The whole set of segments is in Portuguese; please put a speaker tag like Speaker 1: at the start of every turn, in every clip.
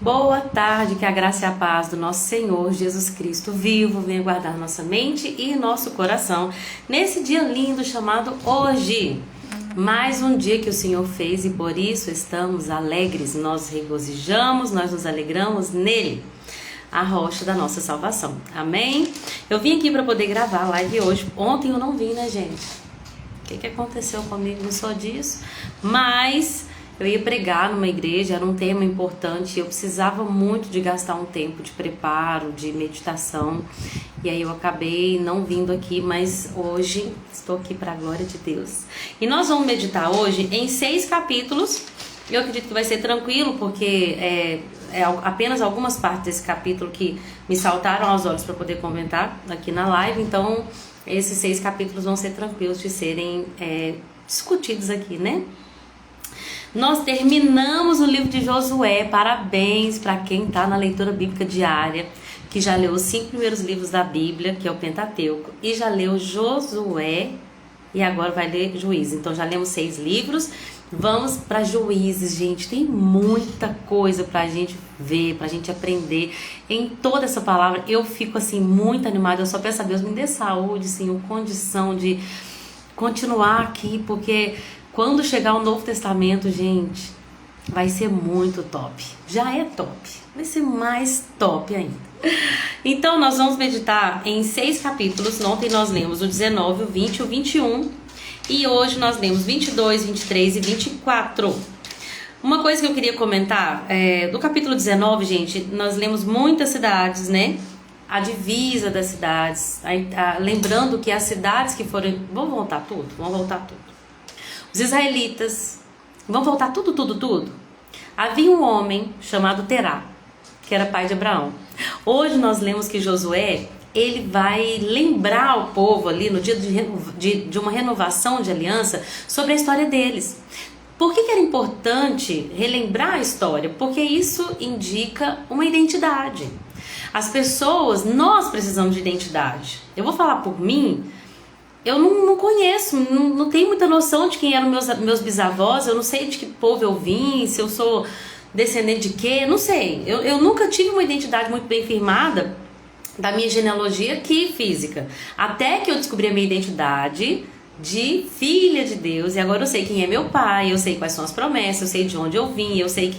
Speaker 1: Boa tarde, que a graça e a paz do nosso Senhor Jesus Cristo vivo venha guardar nossa mente e nosso coração nesse dia lindo chamado hoje. Mais um dia que o Senhor fez e por isso estamos alegres, nós regozijamos, nós nos alegramos nele, a rocha da nossa salvação. Amém? Eu vim aqui para poder gravar a live hoje. Ontem eu não vim, né, gente? O que aconteceu comigo? Não sou disso, mas eu ia pregar numa igreja, era um tema importante, eu precisava muito de gastar um tempo de preparo, de meditação, e aí eu acabei não vindo aqui, mas hoje estou aqui para a glória de Deus. E nós vamos meditar hoje em 6 capítulos, eu acredito que vai ser tranquilo, porque é apenas algumas partes desse capítulo que me saltaram aos olhos para poder comentar aqui na live, então esses 6 capítulos vão ser tranquilos de serem discutidos aqui, né? Nós terminamos o livro de Josué, parabéns para quem está na leitura bíblica diária, que já leu os 5 primeiros livros da Bíblia, que é o Pentateuco, e já leu Josué e agora vai ler Juízes. Então já lemos 6 livros, vamos para Juízes, gente, tem muita coisa para a gente ver, para a gente aprender em toda essa palavra. Eu fico assim muito animada, eu só peço a Deus, me dê saúde, Senhor, condição de continuar aqui, porque quando chegar o Novo Testamento, gente, vai ser muito top. Já é top, vai ser mais top ainda. Então nós vamos meditar em 6 capítulos. Ontem nós lemos o 19, o 20 e o 21. E hoje nós lemos 22, 23 e 24. Uma coisa que eu queria comentar, do capítulo 19, gente, nós lemos muitas cidades, né? A divisa das cidades. Lembrando que as cidades que foram... Vamos voltar tudo? Os israelitas, vamos voltar tudo. Havia um homem chamado Terá, que era pai de Abraão. Hoje nós lemos que Josué, ele vai lembrar o povo ali no dia de uma renovação de aliança sobre a história deles. Por que era importante relembrar a história? Porque isso indica uma identidade. As pessoas, nós precisamos de identidade. Eu vou falar por mim. Eu não conheço, não tenho muita noção de quem eram meus bisavós, eu não sei de que povo eu vim, se eu sou descendente de quê, não sei. Eu nunca tive uma identidade muito bem firmada da minha genealogia aqui física. Até que eu descobri a minha identidade de filha de Deus, e agora eu sei quem é meu pai, eu sei quais são as promessas, eu sei de onde eu vim, eu sei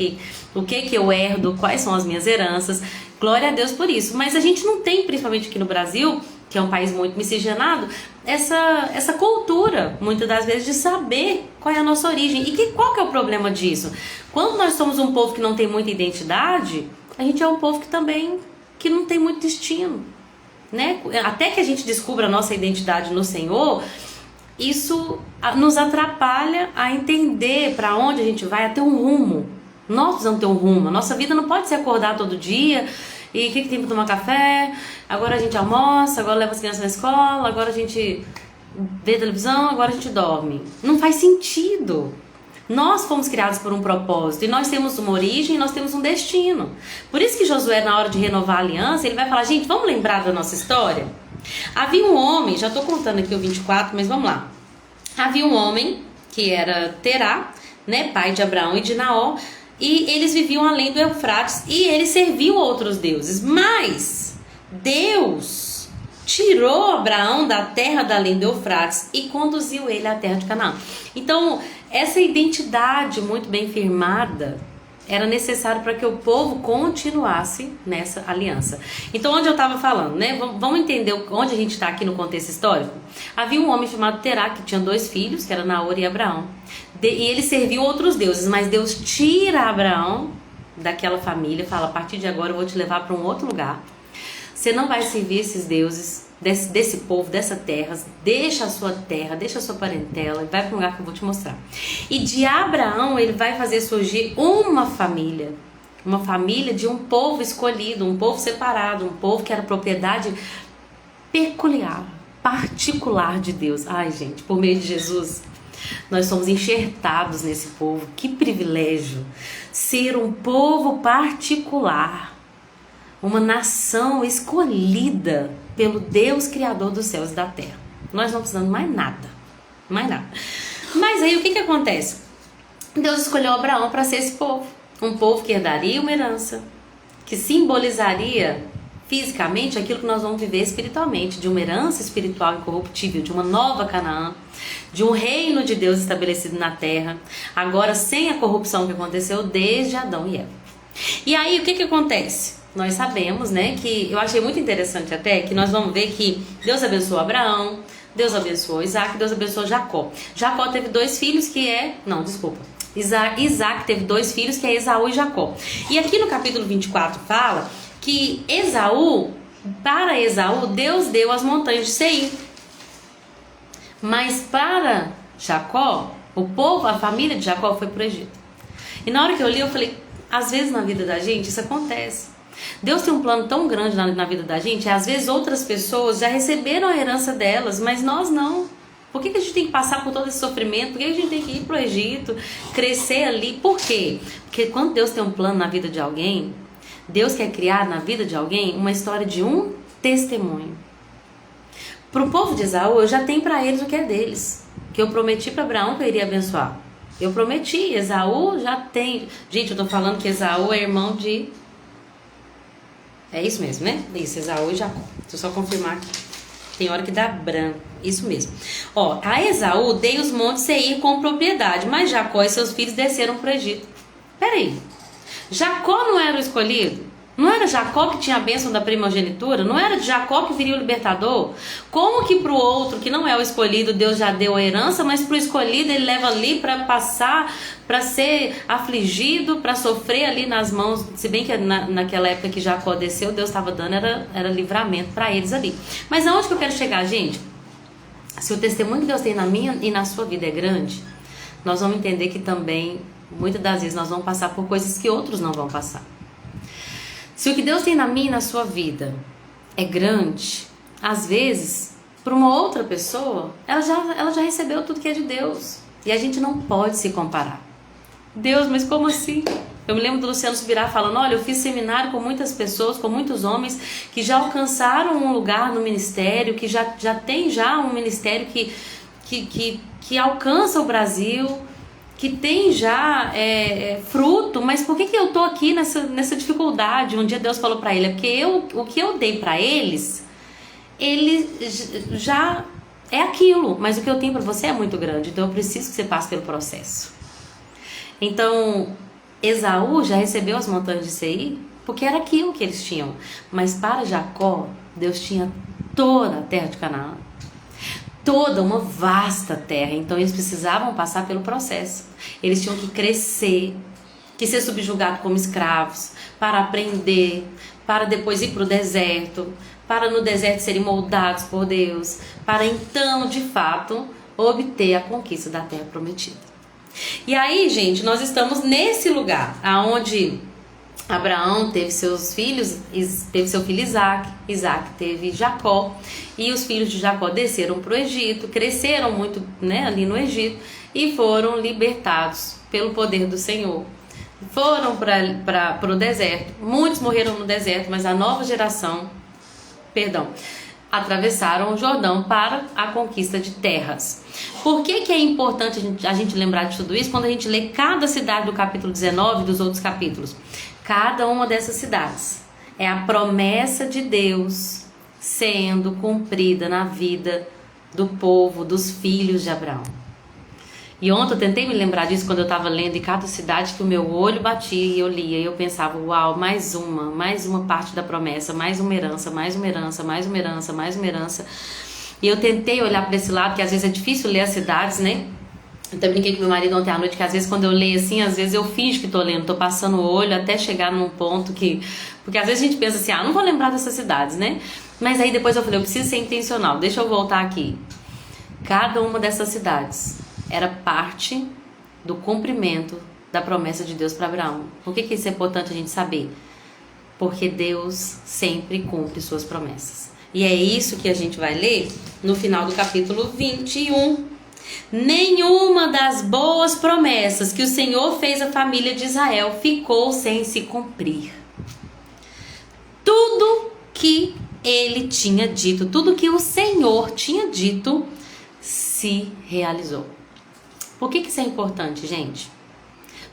Speaker 1: o que eu herdo, quais são as minhas heranças. Glória a Deus por isso. Mas a gente não tem, principalmente aqui no Brasil, que é um país muito miscigenado, essa cultura, muitas das vezes, de saber qual é a nossa origem. E qual que é o problema disso? Quando nós somos um povo que não tem muita identidade, a gente é um povo que não tem muito destino, né? Até que a gente descubra a nossa identidade no Senhor, isso nos atrapalha a entender para onde a gente vai, a ter um rumo. Nós precisamos ter um rumo. A nossa vida não pode ser acordar todo dia e o que tem para tomar café, agora a gente almoça, agora leva as crianças na escola, agora a gente vê televisão, agora a gente dorme. Não faz sentido. Nós fomos criados por um propósito e nós temos uma origem e nós temos um destino. Por isso que Josué, na hora de renovar a aliança, ele vai falar, gente, vamos lembrar da nossa história? Havia um homem, já estou contando aqui o 24, mas vamos lá. Havia um homem que era Terá, né, pai de Abraão e de Naó, e eles viviam além do Eufrates e eles serviam outros deuses. Mas Deus tirou Abraão da terra da além do Eufrates e conduziu ele à terra de Canaã. Então, essa identidade muito bem firmada era necessário para que o povo continuasse nessa aliança. Então, onde eu estava falando, né? Vamos entender onde a gente está aqui no contexto histórico. Havia um homem chamado Terá, que tinha 2 filhos, que era Naor e Abraão. E ele serviu outros deuses, mas Deus tira Abraão daquela família e fala, a partir de agora eu vou te levar para um outro lugar. Você não vai servir esses deuses, desse povo, dessa terra, deixa a sua terra, deixa a sua parentela e vai para um lugar que eu vou te mostrar. E de Abraão ele vai fazer surgir uma família de um povo escolhido, um povo separado, um povo que era propriedade peculiar, particular de Deus. Ai, gente, por meio de Jesus, nós somos enxertados nesse povo. Que privilégio ser um povo particular, uma nação escolhida pelo Deus Criador dos céus e da terra. Nós não precisamos mais nada. Mas aí o que acontece? Deus escolheu Abraão para ser esse povo. Um povo que herdaria uma herança, que simbolizaria fisicamente aquilo que nós vamos viver espiritualmente, de uma herança espiritual incorruptível, de uma nova Canaã, de um reino de Deus estabelecido na terra, agora sem a corrupção que aconteceu desde Adão e Eva. E aí o que acontece? Nós sabemos, né, que eu achei muito interessante até, que nós vamos ver que Deus abençoou Abraão, Deus abençoou Isaac, Deus abençoou Jacó. Jacó teve 2 filhos que Isaac teve 2 filhos que é Esaú e Jacó. E aqui no capítulo 24 fala que para Esaú, Deus deu as montanhas de Seir. Mas para Jacó, o povo, a família de Jacó foi para o Egito. E na hora que eu li, eu falei, às vezes na vida da gente isso acontece. Deus tem um plano tão grande na vida da gente, e às vezes outras pessoas já receberam a herança delas, mas nós não. Por que a gente tem que passar por todo esse sofrimento? Por que a gente tem que ir para o Egito, crescer ali? Por quê? Porque quando Deus tem um plano na vida de alguém, Deus quer criar na vida de alguém uma história de um testemunho. Para o povo de Esaú, eu já tenho para eles o que é deles, que eu prometi para Abraão que eu iria abençoar. Eu prometi, Esaú já tem. Gente, eu tô falando que Esaú é irmão de... É isso mesmo, né? Isso, Esaú e Jacó. Deixa eu só confirmar aqui. Tem hora que dá branco. Isso mesmo. Ó, a Esaú dei os montes Seir com propriedade, mas Jacó e seus filhos desceram para o Egito. Peraí. Jacó não era o escolhido? Não era Jacó que tinha a bênção da primogenitura? Não era de Jacó que viria o libertador? Como que para o outro, que não é o escolhido, Deus já deu a herança, mas para o escolhido ele leva ali para passar, para ser afligido, para sofrer ali nas mãos? Se bem que naquela época que Jacó desceu, Deus estava dando, era livramento para eles ali. Mas aonde que eu quero chegar, gente? Se o testemunho que Deus tem na minha e na sua vida é grande, nós vamos entender que também, muitas das vezes, nós vamos passar por coisas que outros não vão passar. Se o que Deus tem na minha e na sua vida é grande, às vezes, para uma outra pessoa, ela já recebeu tudo que é de Deus. E a gente não pode se comparar. Deus, mas como assim? Eu me lembro do Luciano Subirá falando, olha, eu fiz seminário com muitas pessoas, com muitos homens que já alcançaram um lugar no ministério, que já tem um ministério que alcança o Brasil, que tem já fruto, mas por que eu tô aqui nessa dificuldade? Um dia Deus falou para ele, é porque o que eu dei para eles já é aquilo, mas o que eu tenho para você é muito grande, então eu preciso que você passe pelo processo. Então, Esaú já recebeu as montanhas de Seir, porque era aquilo que eles tinham, mas para Jacó, Deus tinha toda a terra de Canaã. Toda uma vasta terra, então eles precisavam passar pelo processo. Eles tinham que crescer, que ser subjugados como escravos, para aprender, para depois ir para o deserto, para no deserto serem moldados por Deus, para então, de fato, obter a conquista da terra prometida. E aí, gente, nós estamos nesse lugar, aonde Abraão teve seus filhos, teve seu filho Isaac, Isaac teve Jacó, e os filhos de Jacó desceram para o Egito, cresceram muito, né, ali no Egito, e foram libertados pelo poder do Senhor. Foram para o deserto, muitos morreram no deserto, mas a nova geração, atravessaram o Jordão para a conquista de terras. Por que é importante a gente lembrar de tudo isso quando a gente lê cada cidade do capítulo 19 e dos outros capítulos? Cada uma dessas cidades é a promessa de Deus sendo cumprida na vida do povo, dos filhos de Abraão. E ontem eu tentei me lembrar disso quando eu estava lendo, e cada cidade que o meu olho batia e eu lia, e eu pensava, uau, mais uma parte da promessa, mais uma herança, mais uma herança, mais uma herança, mais uma herança. E eu tentei olhar para esse lado, que às vezes é difícil ler as cidades, né? Eu até brinquei com meu marido ontem à noite, que às vezes quando eu leio assim, às vezes eu finjo que tô lendo, tô passando o olho até chegar num ponto que... Porque às vezes a gente pensa assim, não vou lembrar dessas cidades, né? Mas aí depois eu falei, eu preciso ser intencional, deixa eu voltar aqui. Cada uma dessas cidades era parte do cumprimento da promessa de Deus para Abraão. Por que isso é importante a gente saber? Porque Deus sempre cumpre suas promessas. E é isso que a gente vai ler no final do capítulo 21. Nenhuma das boas promessas que o Senhor fez à família de Israel ficou sem se cumprir. Tudo que ele tinha dito, tudo que o Senhor tinha dito, se realizou. Por que isso é importante, gente?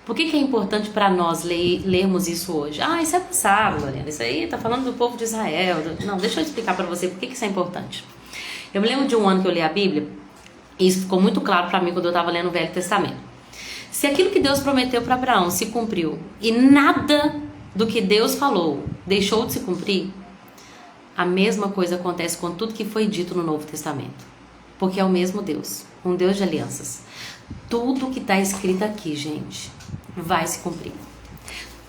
Speaker 1: Por que é importante para nós lermos isso hoje? Isso é passado, Lorena. Isso aí tá falando do povo de Israel. Não, deixa eu explicar para você por que isso é importante. Eu me lembro de um ano que eu li a Bíblia, e isso ficou muito claro para mim quando eu estava lendo o Velho Testamento. Se aquilo que Deus prometeu para Abraão se cumpriu e nada do que Deus falou deixou de se cumprir, a mesma coisa acontece com tudo que foi dito no Novo Testamento. Porque é o mesmo Deus, um Deus de alianças. Tudo que está escrito aqui, gente, vai se cumprir.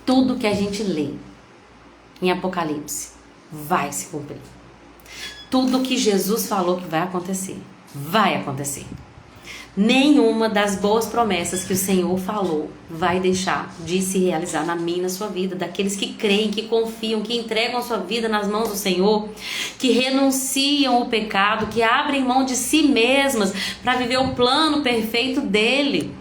Speaker 1: Tudo que a gente lê em Apocalipse vai se cumprir. Tudo que Jesus falou que vai acontecer, vai acontecer. Nenhuma das boas promessas que o Senhor falou vai deixar de se realizar na minha e na sua vida. Daqueles que creem, que confiam, que entregam a sua vida nas mãos do Senhor, que renunciam ao pecado, que abrem mão de si mesmas para viver o plano perfeito dele.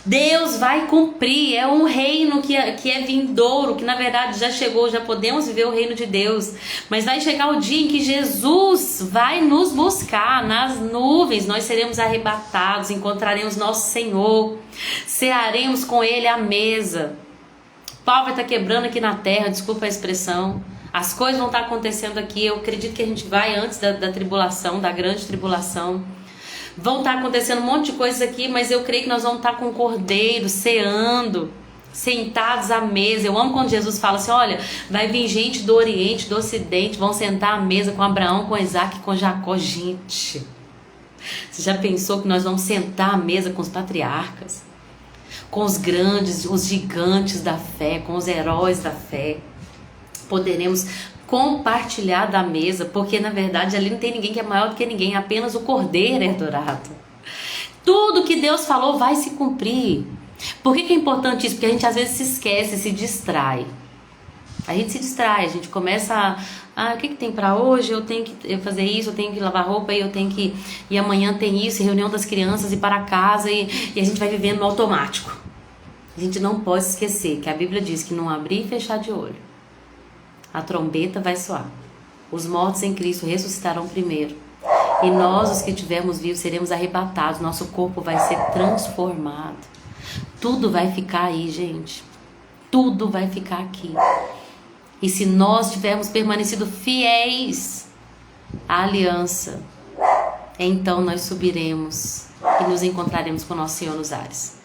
Speaker 1: Deus vai cumprir, é um reino que é vindouro, que na verdade já chegou, já podemos viver o reino de Deus, mas vai chegar o dia em que Jesus vai nos buscar nas nuvens, nós seremos arrebatados, encontraremos nosso Senhor, cearemos com Ele à mesa, o pau vai estar quebrando aqui na terra, desculpa a expressão, as coisas vão estar acontecendo aqui, eu acredito que a gente vai antes da tribulação, da grande tribulação. Vão estar acontecendo um monte de coisas aqui, mas eu creio que nós vamos estar com o Cordeiro, ceando, sentados à mesa. Eu amo quando Jesus fala assim, olha, vai vir gente do Oriente, do Ocidente, vão sentar à mesa com Abraão, com Isaac, com Jacó. Gente, você já pensou que nós vamos sentar à mesa com os patriarcas? Com os grandes, os gigantes da fé, com os heróis da fé. Poderemos compartilhar da mesa, porque na verdade ali não tem ninguém que é maior do que ninguém, apenas o Cordeiro é adorado. Tudo que Deus falou vai se cumprir. Por que é importante isso? Porque a gente às vezes se esquece, se distrai. A gente se distrai, a gente começa o que tem pra hoje? Eu tenho que fazer isso, eu tenho que lavar roupa, e amanhã tem isso, reunião das crianças, e para casa, e a gente vai vivendo no automático. A gente não pode esquecer que a Bíblia diz que não abrir e fechar de olho, a trombeta vai soar. Os mortos em Cristo ressuscitarão primeiro. E nós, os que estivermos vivos, seremos arrebatados. Nosso corpo vai ser transformado. Tudo vai ficar aí, gente. Tudo vai ficar aqui. E se nós tivermos permanecido fiéis à aliança, então nós subiremos e nos encontraremos com nosso Senhor nos ares.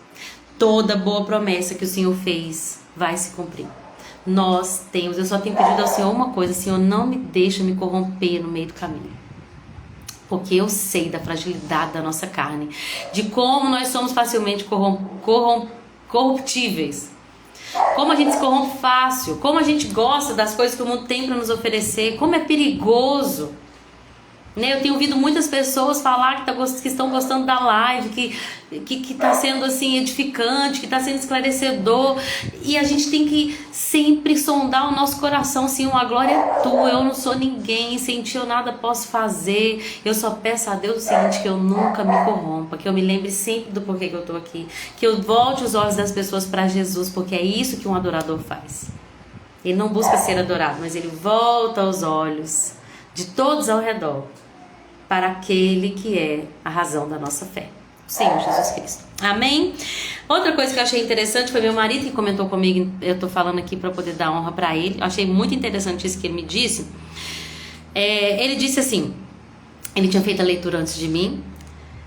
Speaker 1: Toda boa promessa que o Senhor fez vai se cumprir. Eu só tenho pedido ao Senhor uma coisa: Senhor, não me deixa me corromper no meio do caminho, porque eu sei da fragilidade da nossa carne, de como nós somos facilmente corruptíveis, como a gente se corrompe fácil, como a gente gosta das coisas que o mundo tem para nos oferecer, como é perigoso. Eu tenho ouvido muitas pessoas falar que estão gostando da live, que está sendo assim edificante, que está sendo esclarecedor, e a gente tem que sempre sondar o nosso coração. Sim, a glória é tua, eu não sou ninguém, sem ti eu nada posso fazer. Eu só peço a Deus o seguinte: que eu nunca me corrompa, que eu me lembre sempre do porquê que eu estou aqui, que eu volte os olhos das pessoas para Jesus, porque é isso que um adorador faz. Ele não busca ser adorado, mas ele volta os olhos de todos ao redor para aquele que é a razão da nossa fé, o Senhor Jesus Cristo. Amém? Outra coisa que eu achei interessante foi meu marido que comentou comigo. Eu tô falando aqui para poder dar honra para ele. Eu achei muito interessante isso que ele me disse. Ele disse assim, ele tinha feito a leitura antes de mim.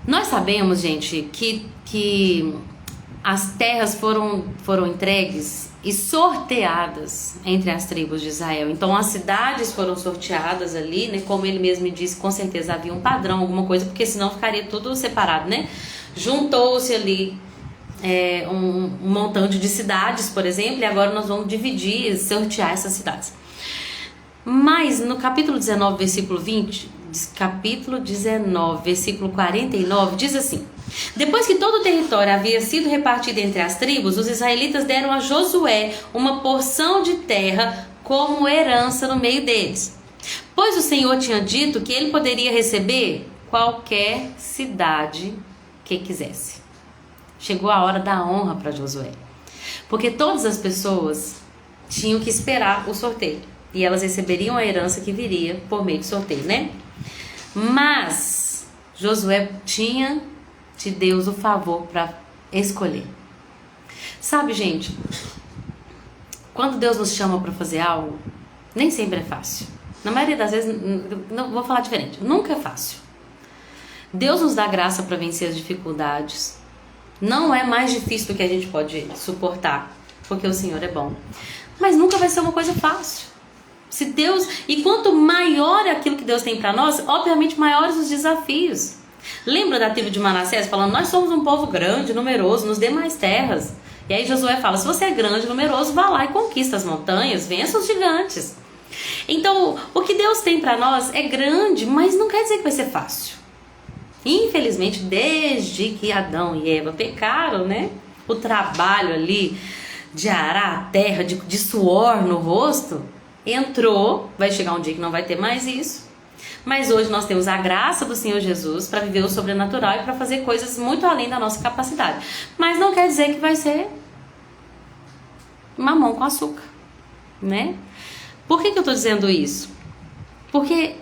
Speaker 1: Nós sabemos, gente, que as terras foram entregues e sorteadas entre as tribos de Israel. Então as cidades foram sorteadas ali, né? Como ele mesmo me disse, com certeza havia um padrão, alguma coisa, porque senão ficaria tudo separado, né? Juntou-se ali um montante de cidades, por exemplo, e agora nós vamos dividir, sortear essas cidades. Mas no capítulo 19, versículo 49, diz assim: depois que todo o território havia sido repartido entre as tribos, os israelitas deram a Josué uma porção de terra como herança no meio deles, pois o Senhor tinha dito que ele poderia receber qualquer cidade que quisesse. Chegou a hora da honra para Josué, porque todas as pessoas tinham que esperar o sorteio e elas receberiam a herança que viria por meio de sorteio, né? Mas Josué tinha de Deus o favor para escolher. Sabe, gente, quando Deus nos chama para fazer algo, nem sempre é fácil. Na maioria das vezes, não vou falar diferente, nunca é fácil. Deus nos dá graça para vencer as dificuldades. Não é mais difícil do que a gente pode suportar, porque o Senhor é bom. Mas nunca vai ser uma coisa fácil. Se Deus, e quanto maior é aquilo que Deus tem para nós, obviamente maiores os desafios. Lembra da tribo de Manassés falando: nós somos um povo grande, numeroso, nos dê mais terras. E aí Josué fala: se você é grande, numeroso, vá lá e conquista as montanhas, vença os gigantes. Então, o que Deus tem para nós é grande, mas não quer dizer que vai ser fácil. Infelizmente, desde que Adão e Eva pecaram, né? O trabalho ali de arar a terra, de suor no rosto, entrou. Vai chegar um dia que não vai ter mais isso. Mas hoje nós temos a graça do Senhor Jesus para viver o sobrenatural e para fazer coisas muito além da nossa capacidade. Mas não quer dizer que vai ser mamão com açúcar, né? Por que eu estou dizendo isso? Porque,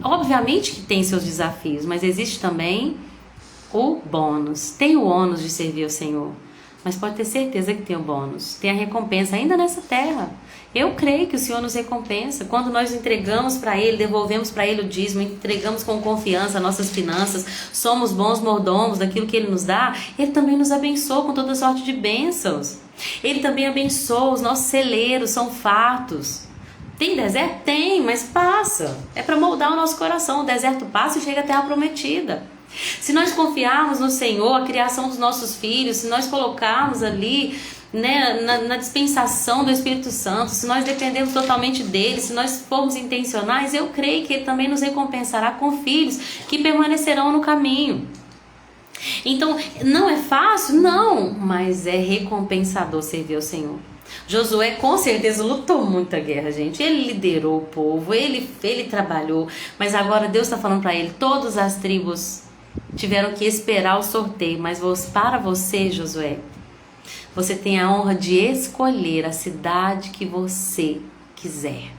Speaker 1: obviamente que tem seus desafios, mas existe também o bônus. Tem o ônus de servir ao Senhor, mas pode ter certeza que tem o bônus. Tem a recompensa ainda nessa terra. Eu creio que o Senhor nos recompensa. Quando nós entregamos para Ele, devolvemos para Ele o dízimo, entregamos com confiança nossas finanças, somos bons mordomos daquilo que Ele nos dá, Ele também nos abençoa com toda sorte de bênçãos. Ele também abençoa os nossos celeiros, são fartos. Tem deserto? Tem, mas passa. É para moldar o nosso coração. O deserto passa e chega à terra prometida. Se nós confiarmos no Senhor, a criação dos nossos filhos, se nós colocarmos ali, né, na dispensação do Espírito Santo, se nós dependermos totalmente dele, se nós formos intencionais, eu creio que ele também nos recompensará com filhos que permanecerão no caminho. Então, não é fácil? Não, mas é recompensador servir ao Senhor. Josué com certeza lutou muita guerra, gente. Ele liderou o povo, ele trabalhou, mas agora Deus está falando para ele: todas as tribos tiveram que esperar o sorteio, mas para você, Josué, você tem a honra de escolher a cidade que você quiser.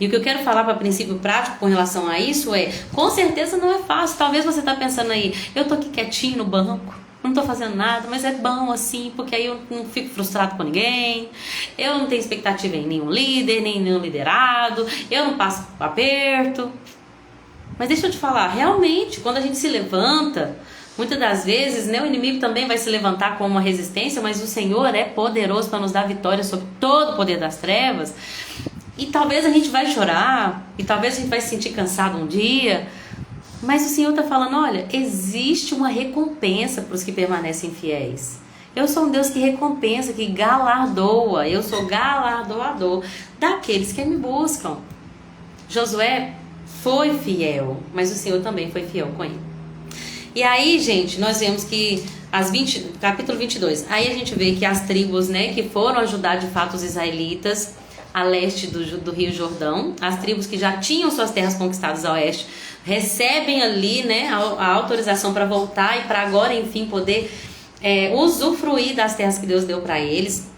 Speaker 1: E o que eu quero falar para princípio prático com relação a isso é: com certeza não é fácil. Talvez você está pensando aí: eu tô aqui quietinho no banco, não tô fazendo nada, mas é bom assim, porque aí eu não fico frustrado com ninguém, eu não tenho expectativa em nenhum líder, nem nenhum liderado, eu não passo aperto. Mas deixa eu te falar, realmente, quando a gente se levanta, muitas das vezes, né, o inimigo também vai se levantar com uma resistência, mas o Senhor é poderoso para nos dar vitória sobre todo o poder das trevas. E talvez a gente vai chorar, e talvez a gente vai se sentir cansado um dia, mas o Senhor está falando: olha, existe uma recompensa para os que permanecem fiéis. Eu sou um Deus que recompensa, que galardoa. Eu sou galardoador daqueles que me buscam. Josué foi fiel, mas o Senhor também foi fiel com ele. E aí, gente, nós vemos que capítulo 22, aí a gente vê que as tribos, né, que foram ajudar de fato os israelitas a leste do Rio Jordão, as tribos que já tinham suas terras conquistadas a oeste, recebem ali, né, a autorização para voltar e para agora, enfim, poder usufruir das terras que Deus deu para eles.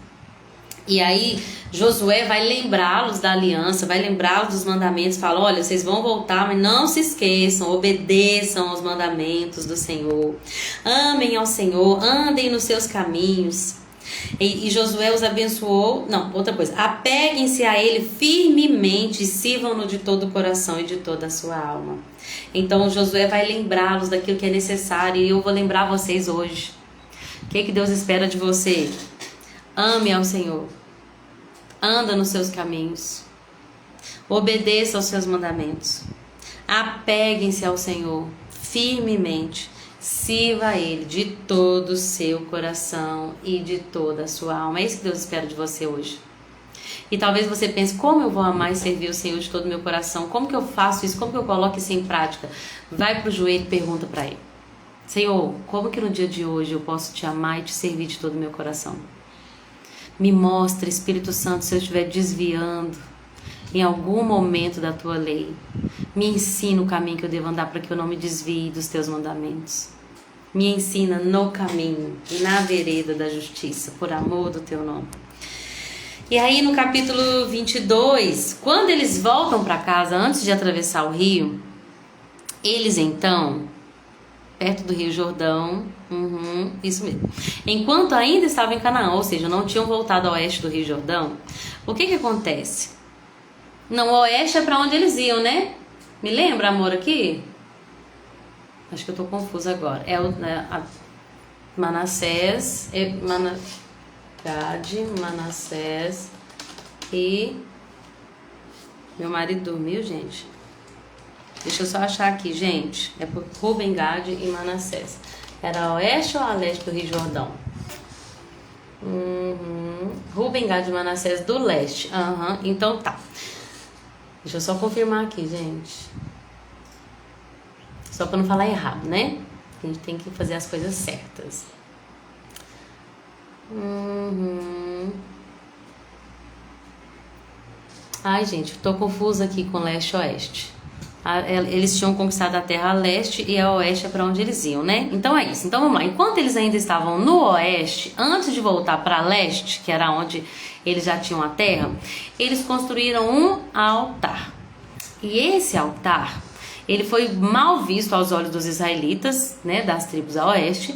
Speaker 1: E aí Josué vai lembrá-los da aliança, vai lembrá-los dos mandamentos, fala: olha, vocês vão voltar, mas não se esqueçam, obedeçam aos mandamentos do Senhor, amem ao Senhor, andem nos seus caminhos. E Josué os abençoou. Não, outra coisa: apeguem-se a ele firmemente e sirvam-no de todo o coração e de toda a sua alma. Então Josué vai lembrá-los daquilo que é necessário, e eu vou lembrar vocês hoje. O que Deus espera de você? Ame ao Senhor, anda nos seus caminhos, obedeça aos seus mandamentos, apeguem-se ao Senhor firmemente, sirva a Ele de todo o seu coração e de toda a sua alma. É isso que Deus espera de você hoje. E talvez você pense: como eu vou amar e servir o Senhor de todo o meu coração? Como que eu faço isso? Como que eu coloco isso em prática? Vai pro joelho e pergunta para Ele: Senhor, como que no dia de hoje eu posso te amar e te servir de todo o meu coração? Me mostra, Espírito Santo, se eu estiver desviando em algum momento da tua lei. Me ensina o caminho que eu devo andar para que eu não me desvie dos teus mandamentos. Me ensina no caminho, na vereda da justiça, por amor do teu nome. E aí no capítulo 22, quando eles voltam para casa antes de atravessar o rio, eles então perto do Rio Jordão. Isso mesmo. Enquanto ainda estavam em Canaã, ou seja, não tinham voltado ao oeste do Rio Jordão, o que acontece? Não, o oeste é para onde eles iam, né? Me lembra, amor, aqui? Acho que eu tô confusa agora. Manassés, Gade, Manassés e... Meu marido dormiu, gente. Deixa eu só achar aqui, gente. É por Ruben, Gade e Manassés. Era a oeste ou a leste do Rio Jordão? Ruben, Gade e Manassés do leste. Então tá. Deixa eu só confirmar aqui, gente. Só pra não falar errado, né? A gente tem que fazer as coisas certas. Ai, gente, tô confusa aqui com leste e oeste. Eles tinham conquistado a terra a leste e a oeste é para onde eles iam, né? Então é isso. Então vamos lá. Enquanto eles ainda estavam no oeste, antes de voltar para leste, que era onde eles já tinham a terra, eles construíram um altar. E esse altar, ele foi mal visto aos olhos dos israelitas, né, das tribos a oeste,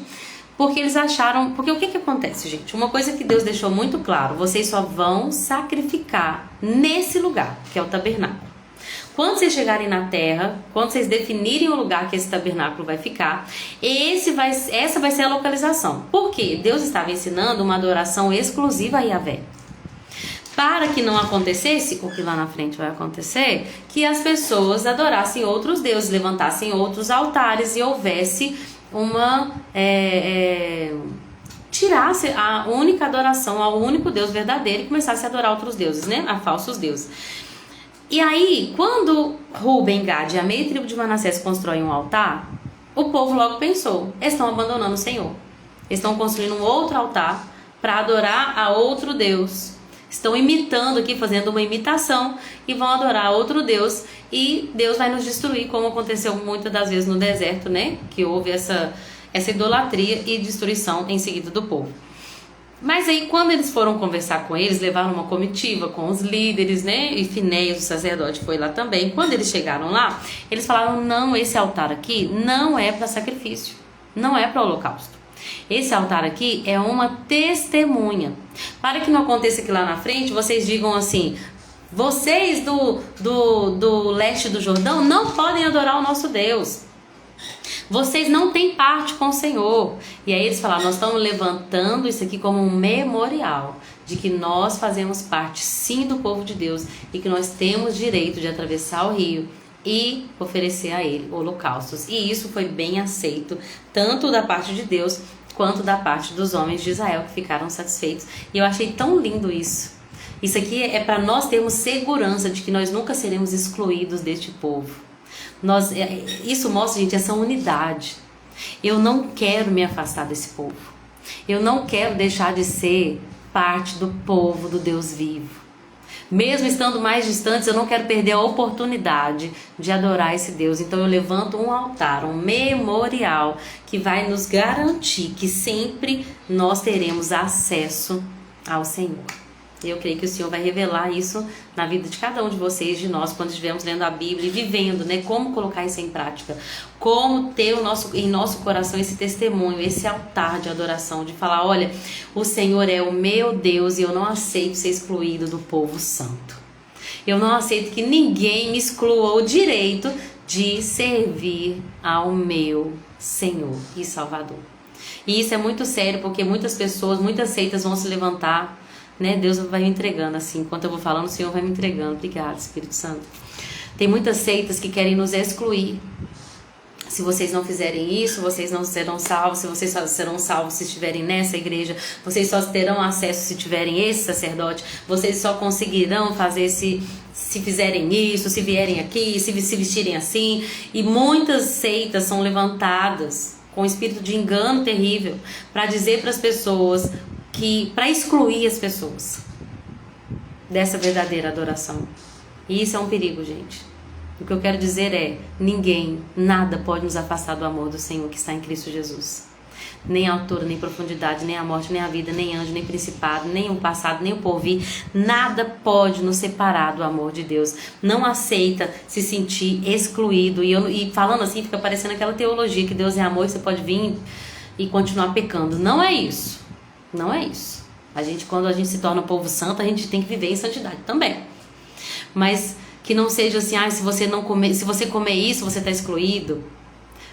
Speaker 1: porque eles acharam... Porque o que acontece, gente? Uma coisa que Deus deixou muito claro: vocês só vão sacrificar nesse lugar, que é o tabernáculo. Quando vocês chegarem na terra, quando vocês definirem o lugar que esse tabernáculo vai ficar, essa vai ser a localização. Por quê? Deus estava ensinando uma adoração exclusiva a Yahvé. Para que não acontecesse, o que lá na frente vai acontecer, que as pessoas adorassem outros deuses, levantassem outros altares e houvesse uma... tirasse a única adoração ao único Deus verdadeiro e começasse a adorar outros deuses, né? A falsos deuses. E aí, quando Ruben, Gade e a meia tribo de Manassés constroem um altar, o povo logo pensou: estão abandonando o Senhor. Estão construindo um outro altar para adorar a outro Deus. Estão imitando aqui, fazendo uma imitação, e vão adorar outro Deus. E Deus vai nos destruir, como aconteceu muitas das vezes no deserto, né? Que houve essa idolatria e destruição em seguida do povo. Mas aí, quando eles foram conversar com eles, levaram uma comitiva com os líderes, né? E Finéias, o sacerdote, foi lá também. Quando eles chegaram lá, eles falaram: não, esse altar aqui não é para sacrifício, não é para holocausto. Esse altar aqui é uma testemunha. Para que não aconteça que lá na frente vocês digam assim: vocês do leste do Jordão não podem adorar o nosso Deus. Vocês não têm parte com o Senhor. E aí eles falaram: nós estamos levantando isso aqui como um memorial de que nós fazemos parte sim do povo de Deus e que nós temos direito de atravessar o rio e oferecer a ele holocaustos. E isso foi bem aceito, tanto da parte de Deus quanto da parte dos homens de Israel, que ficaram satisfeitos. E eu achei tão lindo isso. Isso aqui é para nós termos segurança de que nós nunca seremos excluídos deste povo. Isso mostra, gente, essa unidade. Eu não quero me afastar desse povo. Eu não quero deixar de ser parte do povo do Deus vivo. Mesmo estando mais distantes, eu não quero perder a oportunidade de adorar esse Deus. Então eu levanto um altar, um memorial, que vai nos garantir que sempre nós teremos acesso ao Senhor. Eu creio que o Senhor vai revelar isso na vida de cada um de vocês, de nós, quando estivermos lendo a Bíblia e vivendo, né? Como colocar isso em prática, como ter em nosso coração esse testemunho, esse altar de adoração, de falar: olha, o Senhor é o meu Deus e eu não aceito ser excluído do povo santo. Eu não aceito que ninguém me exclua o direito de servir ao meu Senhor e Salvador. E isso é muito sério, porque muitas pessoas, muitas seitas vão se levantar, né? Deus vai me entregando assim, enquanto eu vou falando, o Senhor vai me entregando. Obrigada, Espírito Santo. Tem muitas seitas que querem nos excluir. Se vocês não fizerem isso, vocês não serão salvos. Se vocês só serão salvos se estiverem nessa igreja, vocês só terão acesso se tiverem esse sacerdote, vocês só conseguirão fazer se fizerem isso, se vierem aqui, se vestirem assim. E muitas seitas são levantadas com um espírito de engano terrível para dizer para as pessoas, para excluir as pessoas dessa verdadeira adoração. E isso é um perigo, gente. O que eu quero dizer é: ninguém, nada pode nos afastar do amor do Senhor que está em Cristo Jesus. nem altura, nem profundidade, nem a morte, nem a vida, nem anjo, nem principado, nem o passado, nem o porvir, nada pode nos separar do amor de Deus. Não aceita se sentir excluído. E falando assim, fica parecendo aquela teologia que Deus é amor e você pode vir e continuar pecando. Não é isso. Não é isso. Quando a gente se torna povo santo, a gente tem que viver em santidade também. Mas que não seja assim, se você comer isso, você está excluído.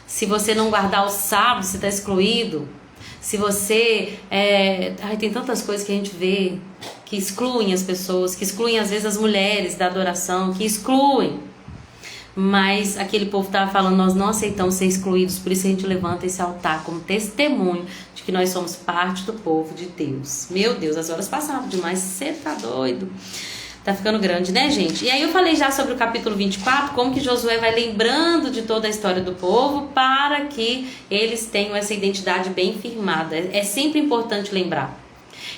Speaker 1: Se você não guardar o sábado, você está excluído. Se você... tem tantas coisas que a gente vê que excluem as pessoas, que excluem às vezes as mulheres da adoração, que excluem. Mas aquele povo estava falando, nós não aceitamos ser excluídos, por isso a gente levanta esse altar como testemunho de que nós somos parte do povo de Deus. Meu Deus, as horas passaram demais, você tá doido. Tá ficando grande, né, gente? E aí eu falei já sobre o capítulo 24, como que Josué vai lembrando de toda a história do povo para que eles tenham essa identidade bem firmada. É sempre importante lembrar.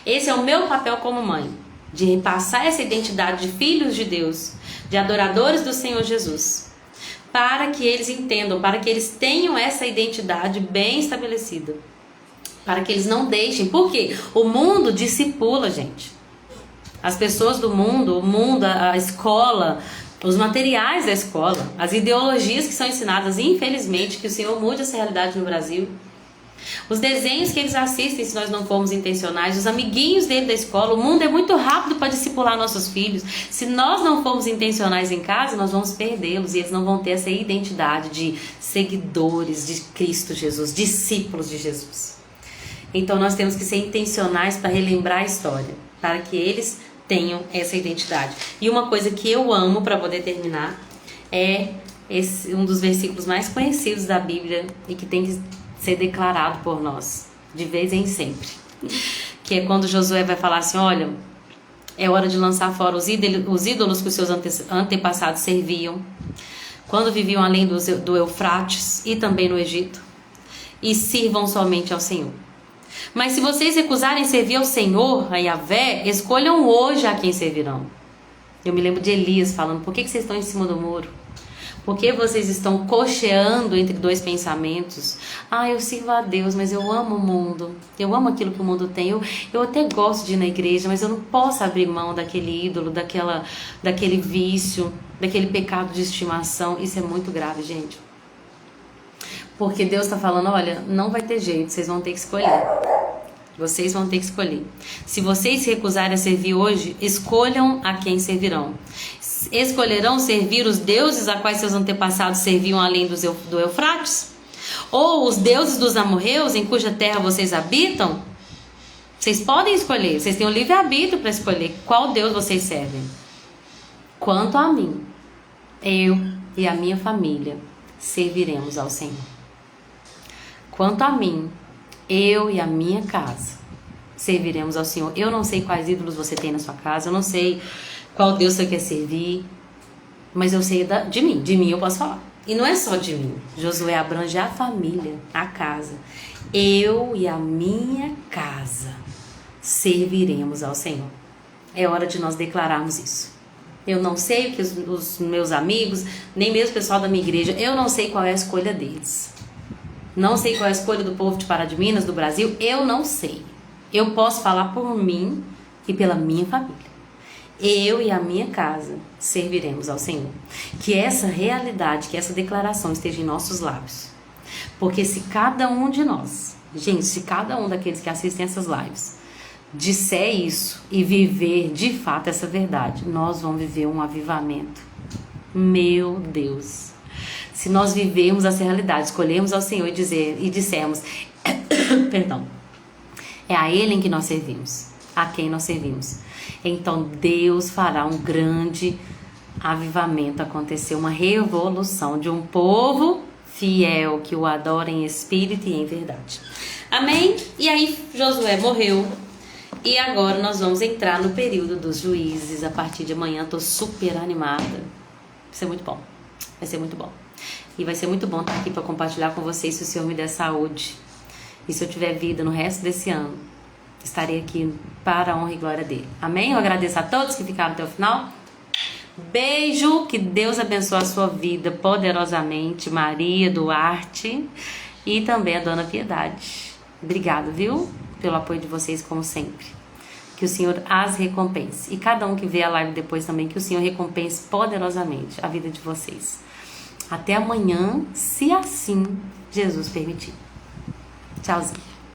Speaker 1: Esse é o meu papel como mãe, de repassar essa identidade de filhos de Deus, de adoradores do Senhor Jesus, para que eles entendam, para que eles tenham essa identidade bem estabelecida, para que eles não deixem, porque o mundo discipula, gente. As pessoas do mundo, o mundo, a escola, os materiais da escola, as ideologias que são ensinadas, infelizmente, que o Senhor mude essa realidade no Brasil. Os desenhos que eles assistem, se nós não formos intencionais, os amiguinhos dele da escola, o mundo é muito rápido para discipular nossos filhos. Se nós não formos intencionais em casa, nós vamos perdê-los e eles não vão ter essa identidade de seguidores de Cristo Jesus, discípulos de Jesus. Então nós temos que ser intencionais para relembrar a história, para que eles tenham essa identidade. E uma coisa que eu amo, para poder terminar, é um dos versículos mais conhecidos da Bíblia e que tem que ser declarado por nós, de vez em sempre. Que é quando Josué vai falar assim, olha, é hora de lançar fora os ídolos que os seus antepassados serviam, quando viviam além do Eufrates e também no Egito, e sirvam somente ao Senhor. Mas se vocês recusarem servir ao Senhor, a Yahvé, escolham hoje a quem servirão. Eu me lembro de Elias falando, por que vocês estão em cima do muro? Por que vocês estão cocheando entre dois pensamentos? Eu sirvo a Deus, mas eu amo o mundo. Eu amo aquilo que o mundo tem. Eu até gosto de ir na igreja, mas eu não posso abrir mão daquele ídolo, daquele vício, daquele pecado de estimação. Isso é muito grave, gente. Porque Deus está falando, olha, não vai ter jeito, vocês vão ter que escolher. Vocês vão ter que escolher. Se vocês se recusarem a servir hoje, escolham a quem servirão. Escolherão servir os deuses a quais seus antepassados serviam além do Eufrates? Ou os deuses dos amorreus em cuja terra vocês habitam? Vocês podem escolher, vocês têm o livre-arbítrio para escolher qual Deus vocês servem. Quanto a mim, eu e a minha família serviremos ao Senhor. Quanto a mim, eu e a minha casa serviremos ao Senhor. Eu não sei quais ídolos você tem na sua casa, eu não sei qual Deus você quer servir, mas eu sei de mim eu posso falar. E não é só de mim, Josué abrange a família, a casa. Eu e a minha casa serviremos ao Senhor. É hora de nós declararmos isso. Eu não sei o que os meus amigos, nem mesmo o pessoal da minha igreja, eu não sei qual é a escolha deles. Não sei qual é a escolha do povo de Pará de Minas, do Brasil, eu não sei. Eu posso falar por mim e pela minha família. Eu e a minha casa serviremos ao Senhor. Que essa realidade, que essa declaração esteja em nossos lábios. Porque se cada um de nós, gente, se cada um daqueles que assistem essas lives disser isso e viver de fato essa verdade, nós vamos viver um avivamento. Meu Deus! Se nós vivemos essa realidade, escolhemos ao Senhor e dissermos, perdão, é a Ele em que nós servimos, a quem nós servimos. Então Deus fará um grande avivamento acontecer, uma revolução de um povo fiel que o adora em espírito e em verdade. Amém? E aí Josué morreu. E agora nós vamos entrar no período dos juízes. A partir de amanhã estou super animada. Vai ser muito bom. Vai ser muito bom. E vai ser muito bom estar aqui para compartilhar com vocês, se o Senhor me der saúde. E se eu tiver vida no resto desse ano, estarei aqui para a honra e glória dele. Amém? Eu agradeço a todos que ficaram até o final. Beijo, que Deus abençoe a sua vida poderosamente. Maria Duarte e também a Dona Piedade. Obrigado, viu? Pelo apoio de vocês, como sempre. Que o Senhor as recompense. E cada um que vê a live depois também, que o Senhor recompense poderosamente a vida de vocês. Até amanhã, se assim Jesus permitir. Tchauzinho.